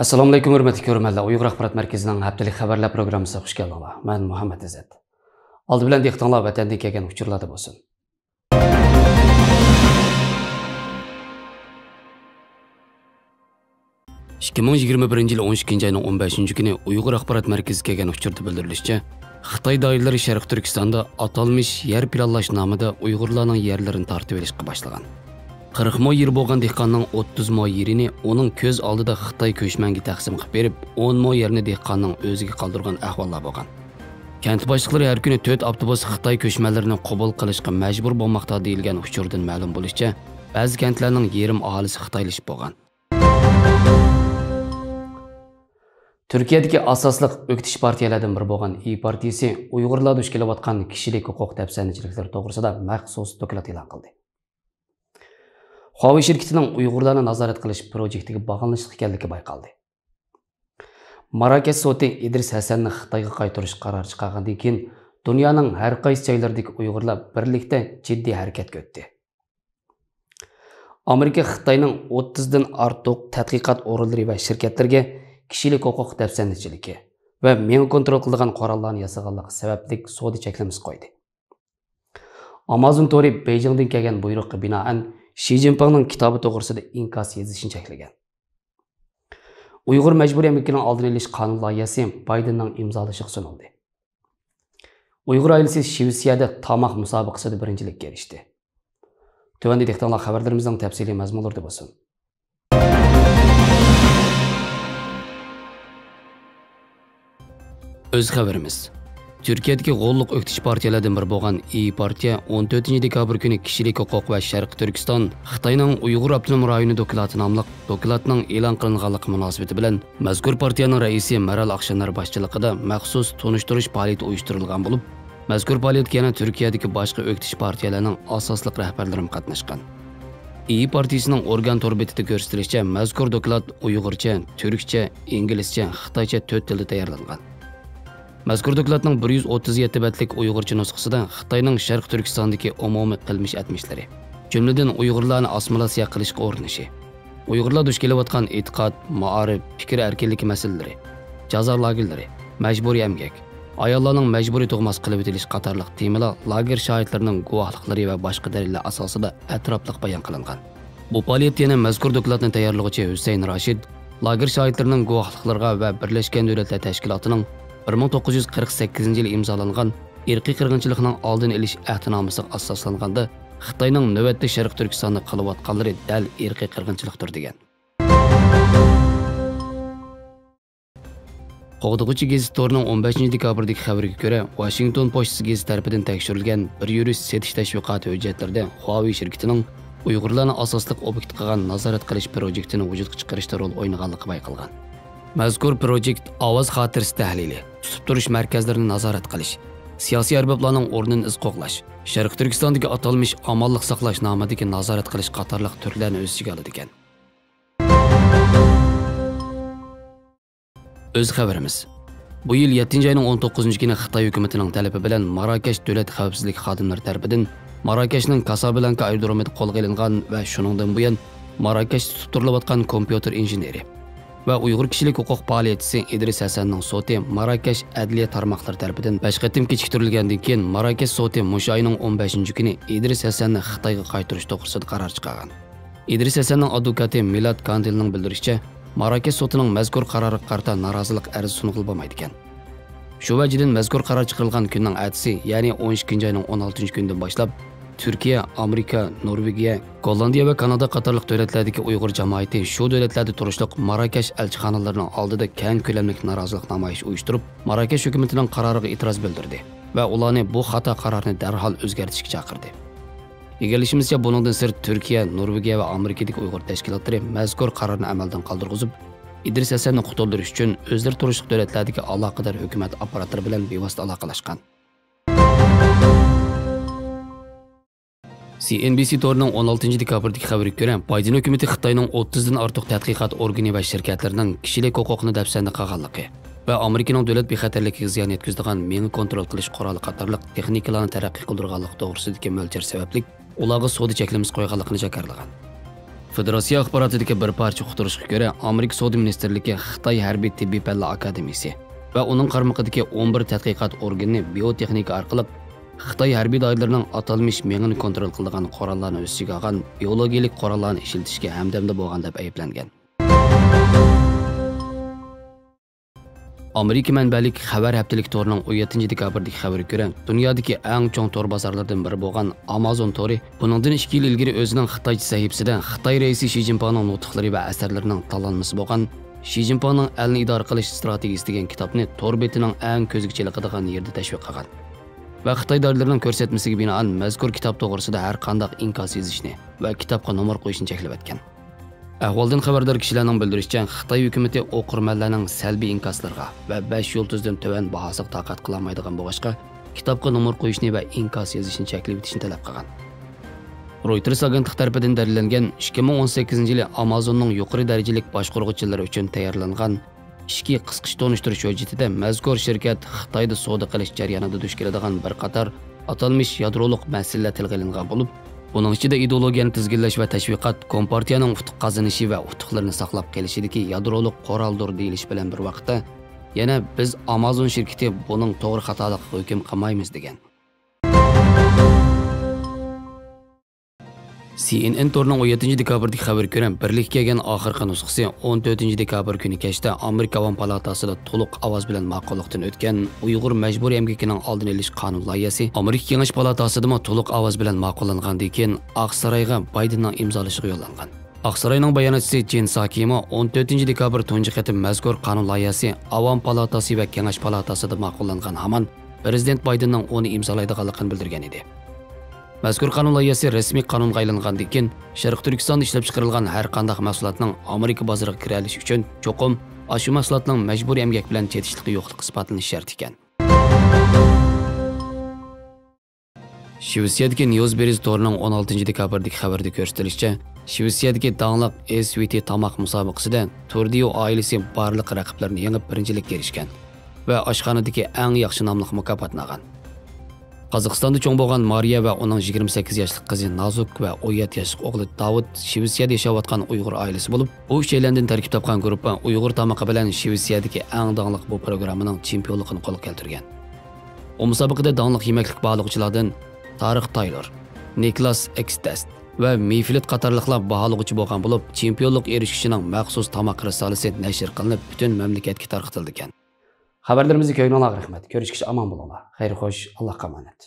Assalomu alaykum hurmatli ko'ruvchilar. Uyg'ur axborot markazining haftalik xabarlar programmasiga xush keldinglar. Men Muhammad Izzat. Oldi bilan dehqonlar vatandan kelgan uchurlarda bo'lsin. (2021 yil 12 ayning 15 kuni Uyg'ur axborot markaziga kelgan uchurda bildirilishicha, Xitoy doiralari Sharq Turkistonda atalmış yer planlash nomida Uyg'urlarning yerlarini tortib olishga boshlagan. 40 mo yer bo'lgan dehqonning 30 mo yerini uning ko'z oldida Xitoy ko'chmanga taqsim qilib berib, 10 mo yerni dehqonning o'ziga qoldirgan ahvollar bo'lgan. Kent boshliqlari har kuni 4 avtobus Xitoy ko'chmanlarini qabul qilishga majbur bo'lmoqda deyilgan uchurdan ma'lum bo'lishicha, ba'zi kentlarning yerim aholisi xitoylashib bo'lgan. Turkiyadagi asosli o'qitish partiyalaridan biri bo'lgan İYİ partiyasi Uyg'urlar duch kelayotgan kishilik huquq dafsanchiliklari to'g'risida maxsus doklad e'lon qildi. Huawei şirketining Uyg'urlarni nazorat qilish projektiga bog'lanishli ekanligi bayqaldi. Marokash sudi İdris Hasanni Xitoyga qaytarish qarori chiqargandan keyin dunyoning har qaysi joylaridagi Uyg'urlar birlikda jiddiy harakatga o'tdi. Amerika Xitoyning 30 dan ortiq tadqiqot o'rinlari va shirkatlarga kishilik huquq dafsanchiligi va men kontrol qilgan qurollarni yasaganligi sababli sudi cheklamasi qo'ydi. Amazon tori Beijingdan kelgan buyruqqa binoan Xi Jinpingning kitobi to'g'risida inkos yozishni cheklagan. Uyg'ur majburiy emlikining oldini olish qonun loyihasi Baydenning imzolashiga sunildi. Uyg'ur oilasi Shvetsiyada tomoq musobaqasida birinchilikka erishdi. Tuvanda dehqonlar xabarlarimizning tafsiliy mazmunlarida bo'lsin. Öz xabarimiz. Türkiye'deki qo'lliq o'qitish partiyalaridan biri bo'lgan İYİ partiya 14 dekabr kuni kishilik huquq va Sharq Turkiston Xitoyning Uyg'ur avtonom rayoni doklati nomli dokladning e'lon qilinganligi munosabati bilan mazkur partiyaning raisi Maral Aqshanar boshchiligida maxsus tonishtirish faoliyati uyushtirilgan bo'lib, mazkur faoliyatga yana Turkiyadagi boshqa o'qitish partiyalarining asosli rahbarlari qatnashgan. İYİ partiyasining organ torbetida ko'rsatilishicha, mazkur doklad Uyg'urcha, Turkcha, inglizcha, Xitoycha 4 tilda tayyorlangan. Mazkur dokladning 137 betlik Uyg'urcha nusxasida Xitoyning Sharq Turkistondagi umumiy qilmish atmishlari, jumladan Uyg'urlarni assimilyatsiya qilishga urinishi, Uyg'urlar duch kelayotgan e'tiqod, ma'arif, fikr erkinligi masalalari, jazo lagerlari, majburiy emgak, ayollarning majburiy tug'mas qilib o'tilish qatorliq temalar lager shohidlarining guvohliklari va boshqa dalillar asosida atrofliq bayon qilingan. Bu faoliyat yana mazkur dokladni tayyorlovchi Husayn Rashid lager shohidlarining guvohliklariga va Birlashgan Davlatlar Tashkilotining 1948 yil imzolangan irqiy qirg'inchilikning oldini olish ahdnomasiga asoslanganda Xitoyning navbatda Sharq Turkistonni qilayotganlari dal irqiy qirg'inchilikdir degan. Qo'g'dug'uchi gazeti torining 15 dekabrdagi xabariga ko'ra, Washington Post gazeti tarafidan tekshirilgan bir yurish setish tashviqoti hujjatlarida Huawei shirkatining Uyg'urlarni asosli obyekt qilgan nazorat qilish projektini vujudga chiqarishda rol o'ynaganligi bayqalgan. Mazkur projekt ovoz xotirasi tahlili, tutib turish markazlarini nazorat qilish, siyosiy arboblarning o'rnini iz qo'g'lash, Sharq Turkistondagi atalmış amonlik saqlash nomidagi nazorat qilish qatorliq turlarni o'z ichiga oladi ekan. O'z xabarimiz. Bu yil 7 ayning 19 kuni Xitoy hukumatining talabi bilan Marokash davlat xavfsizlik xodimlari tomonidan Marokashning Casablanca aerodromida qo'lga olingan va shuningdan buyon Marokash tutib turilayotgan kompyuter injeneri va Uyg'ur kishilik huquq faoliyatchisi İdris Hasanning soti Marokash adliya tarmoqlari tomonidan 5 qatim kechiktirilgandan keyin Marokash soti mush oyning 15 kuni İdris Hasanni Xitoyga qaytarish to'g'risida qaror chiqargan. İdris Hasanning advokati Milad Kandilning bildirishicha, Marokash sotining mazkur qaroriga qarata norozilik arzi sunilmaydi ekan. Shu vajdan mazkur qaror chiqarilgan kunning ertasi, ya'ni 12 oyning 16 kunidan boshlab Türkiye, Amerika, Norvegiya, Gollandiya va Kanada qatorliq davlatlardagi Uyg'ur jamoati shu davlatlarda turishliq Marokash elchixonalarining oldida keng ko'lamli norozilik namoyishi uyushtirib, Marokash hukumatining qaroriga e'tiroz bildirdi va ularni bu xato qarorni darhol o'zgartirishga chaqirdi. Egalishimizcha buningdan sirt Turkiya, Norvegiya va Amerikadagi Uyg'ur tashkilotlari mazkur qarorni amaldan qoldirg'izib, İdris Hasanni qutuldirish uchun o'zlari turishliq davlatlardagi aloqador hukumat apparatlari bilan bevosita aloqalashgan. CNBC torining 16 dekabrdagi xabariga ko'ra, Bayden hukumati Xitoyning 30 dan ortiq tadqiqot organi va shirkatlarining kishilik huquqini dafsanda qilganligi va Amerikaning davlat bexatarligiga ziyon yetkazadigan meni kontrol qilish quroli qatorliq texnikalarni taraqqiy qildirganligi to'g'risidagi mo'ljar sababli ularga sudi cheklamasi qo'yganligini jakarlagan. Federatsiya axborotidagi bir parcha uqtirishga ko'ra, Amerika Savdo ministrligi Xitoy harbiy tibbiy fanlar akademiyasi va uning qarmog'idagi 11 tadqiqot organi biotexnika orqali Xitoy harbiy doiralarining atalmish mengini kontrol qiladigan qurollarni o'z ichiga olgan biologik qurollarni ishlatishga hamdamda bo'lgan deb ayblangan. Amerika manbalik xabar haftalik torining 17 dekabrdagi xabariga ko'ra, dunyodagi eng chong tor bozorlardan biri bo'lgan Amazon tori buningdan 2 yil ilgari o'zining Xitoycha sahifasida Xitoy raisi Xi Jinpingning nutqlari va asarlarining tanlanmasi bo'lgan Xi Jinpingning elni idora qilish strategiyasi degan kitobni tor betining eng ko'zga chiliqadigan yerda tashviq qilgan. Va Xitoy davlatlarining ko'rsatmasiga binoan mazkur kitob to'g'risida har qanday inkos yozishni va kitobga nomer qo'yishni cheklab o'tgan. Ahvoldan xabardor kishilarning bildirishicha, Xitoy hukumati o'qirmanlarning salbiy inkoslarga va 5 yulduzdan tuvan bahosiga taqat qilolmaydigan bo'lg'achqa, kitobga nomer qo'yishni va inkos yozishni cheklab o'tishni talab qilgan. Reuters agentlik tarafidan dalillangan 2018-yili Amazonning yuqori darajalik boshqaruvchilari uchun tayyorlangan ishki qisqish tonishtirish hujjatida mazkur shirkat Xitoyda savdo qilish jarayonida duch keladigan bir qator atalmish yadroliq masalalar tilga olingan bo'lib, buning ichida ideologiyani tizginlash va tashviqot, kompartiyaning utuq qozonishi va utuqlarini saqlab qolishidagi yadroliq quroldir deyilish bilan bir vaqtda yana biz Amazon shirkati buning to'g'ri xatolik hukm qilmaymiz degan. CNN torining 17 dekabrdagi xabariga ko'ra, birlikka kelgan oxirgi nusxasi 14 dekabr kuni kechda Amerika Avam palatasida to'liq ovoz bilan ma'qullikdan o'tgan Uyg'ur majburiy emgakining oldini olish qonun loyihasi Amerika Kengash palatasida to'liq ovoz bilan ma'qullangandan keyin Oqsaroyga Baydenning imzolashiga yo'llangan. Oqsaroyning bayonotchisi Jen Psaki 14 dekabr tunji qatim mazkur qonun loyihasi Avam palatasi va Kengash palatasida ma'qullangan hamon Prezident Baydenning uni imzolaydiganligini bildirgan edi. Mazkur qonun loyihasi rasmiy qonunga aylangandan keyin Sharq Turkistonda ishlab chiqarilgan har qanday mahsulotning Amerika bozoriga kira olish uchun cho'qim shu mahsulotning majburiy emgak bilan chetishligi yo'qligi isbotlanishi shart ekan. Shvetsiyadagi Newsberries torining 16 dekabrdagi xabarda ko'rsatilishicha, Shvetsiyadagi danglik SVT tamoq musobaqasida Turdio oilasi barliq raqiblarni yengib birinchilikka erishgan va oshxonadagi eng yaxshi nomli mukofotni olgan. Qozog'istonda cho'ng bo'lgan Mariya va uning 28 yoshli qizi Nazuk va 17 yoshli o'g'li Davud Shvetsiyada yashayotgan Uyg'ur oilasi bo'lib, bu uchaylardan tarkib topgan guruh Uyg'ur tamoqi bilan Shvetsiyadagi eng danglik bu programmaning chempionligini qo'lga keltirgan. U musobaqada danglik yemaklik bog'lovchilardan Tarix Taylor, Niklas Ekstest va Miflit qatorliqlar baholug'uchi bo'lgan bo'lib, chempionlik erishishning maxsus tamoq risolasi nashr qilinib, butun mamlakatga tarqatildi ekan. Xabarlarimizni ko'ringlar, rahmat. Ko'rishguncha omon bo'linglar. Xayr xo'sh, Allohga omonat.